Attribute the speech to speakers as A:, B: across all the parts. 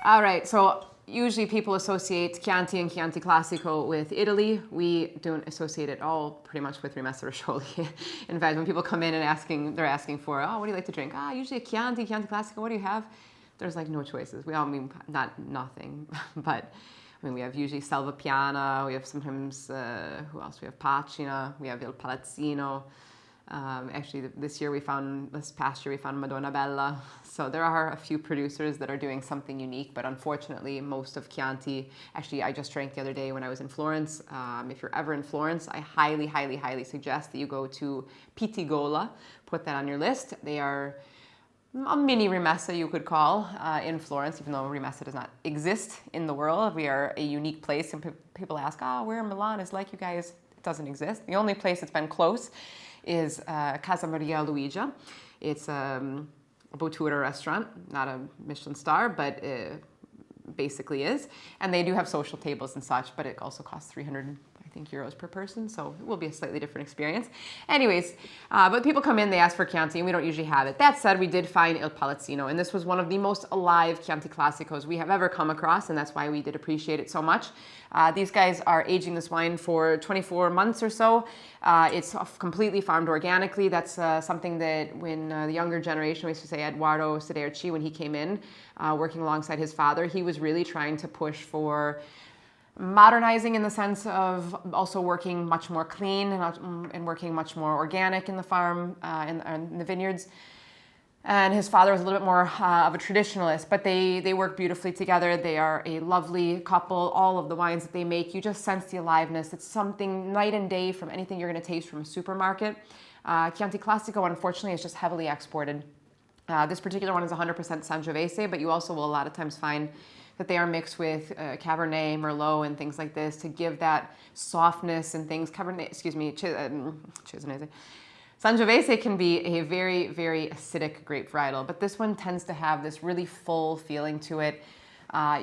A: All right, so usually people associate Chianti and Chianti Classico with Italy. We don't associate it all pretty much with Rimessa Roscioli. In fact, when people come in and they're asking for, oh, what do you like to drink? Usually a Chianti Classico, what do you have? There's like no choices. We all mean nothing, but I mean, we have usually Selva Piana, we have sometimes, who else? We have Pacina, we have Il Palazzino. Actually, this past year we found Madonna Bella. So there are a few producers that are doing something unique, but unfortunately, most of Chianti, actually, I just drank the other day when I was in Florence. If you're ever in Florence, I highly, highly, highly suggest that you go to Pitigola. Put that on your list. They are a mini Rimessa, you could call, in Florence, even though Rimessa does not exist in the world. We are a unique place, and people ask, where in Milan is like you guys? It doesn't exist. The only place that's been close is Casa Maria Luigia. It's a Bottura restaurant, not a Michelin star, but basically is. And they do have social tables and such, but it also costs 300 euros per person, so it will be a slightly different experience. Anyways, but people come in, they ask for Chianti, and we don't usually have it. That said, we did find Il Palazzino, and this was one of the most alive Chianti Classicos we have ever come across, and that's why we did appreciate it so much. These guys are aging this wine for 24 months or so. It's completely farmed organically. That's something that when the younger generation, we used to say Edoardo Sederci, when he came in, working alongside his father, he was really trying to push for modernizing in the sense of also working much more clean and working much more organic in the farm, in the vineyards. And his father was a little bit more of a traditionalist, but they work beautifully together. They are a lovely couple. All of the wines that they make, you just sense the aliveness. It's something night and day from anything you're going to taste from a supermarket. Chianti Classico, unfortunately, is just heavily exported. This particular one is 100% Sangiovese, but you also will a lot of times find that they are mixed with Cabernet, Merlot, and things like this to give that softness and things. Chianese. Sangiovese can be a very, very acidic grape varietal, but this one tends to have this really full feeling to it.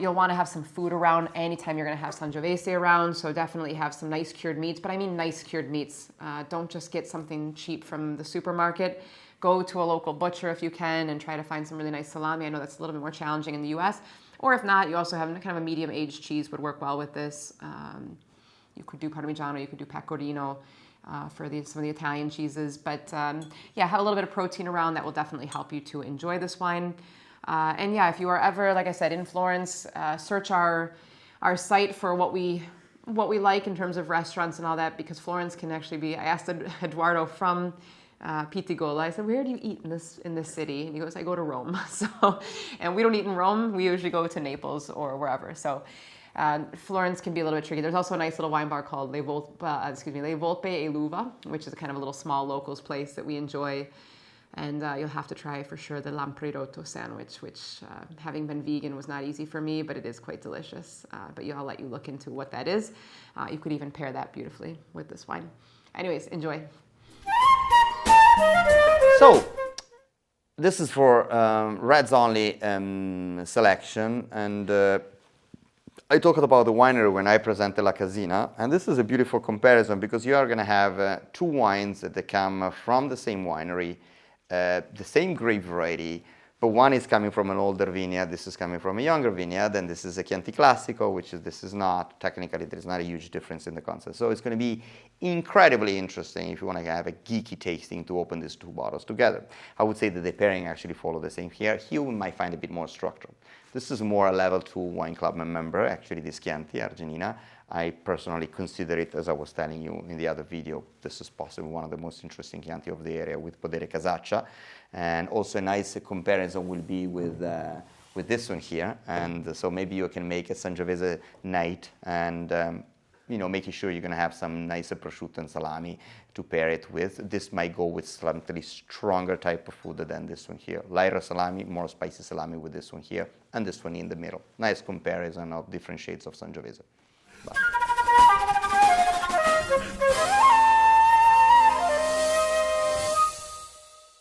A: You'll want to have some food around anytime you're going to have Sangiovese around, so definitely have some nice cured meats, but I mean nice cured meats. Don't just get something cheap from the supermarket. Go to a local butcher if you can and try to find some really nice salami. I know that's a little bit more challenging in the US. Or if not, you also have kind of a medium-aged cheese would work well with this. You could do Parmigiano, you could do Pecorino for some of the Italian cheeses. But yeah, have a little bit of protein around. That will definitely help you to enjoy this wine. And yeah, if you are ever, like I said, in Florence, search our site for what we like in terms of restaurants and all that, because Florence can actually be. I asked Edoardo from Pitigola. I said, where do you eat in this city? And he goes, I go to Rome. And we don't eat in Rome. We usually go to Naples or wherever. So Florence can be a little bit tricky. There's also a nice little wine bar called Le Volpe e L'Uva, which is a kind of a little small locals place that we enjoy. And you'll have to try for sure the Lampredotto sandwich, which having been vegan was not easy for me, but it is quite delicious. But I'll let you look into what that is. You could even pair that beautifully with this wine. Anyways, enjoy.
B: So, this is for Reds Only selection, and I talked about the winery when I presented La Casina, and this is a beautiful comparison because you are going to have two wines that come from the same winery, the same grape variety, but one is coming from an older vineyard, this is coming from a younger vineyard, and this is a Chianti Classico, this is not, technically there's not a huge difference in the concept. So it's going to be incredibly interesting if you want to have a geeky tasting to open these two bottles together. I would say that the pairing actually follow the same here. Here we might find a bit more structural. This is more a level 2 wine club member, actually this Chianti Argentina. I personally consider it, as I was telling you in the other video, this is possibly one of the most interesting Chianti of the area with Podere Casaccia. And also a nice comparison will be with this one here. And so maybe you can make a Sangiovese night and making sure you're going to have some nicer prosciutto and salami to pair it with. This might go with slightly stronger type of food than this one here. Lighter salami, more spicy salami with this one here, and this one in the middle. Nice comparison of different shades of Sangiovese. Bye.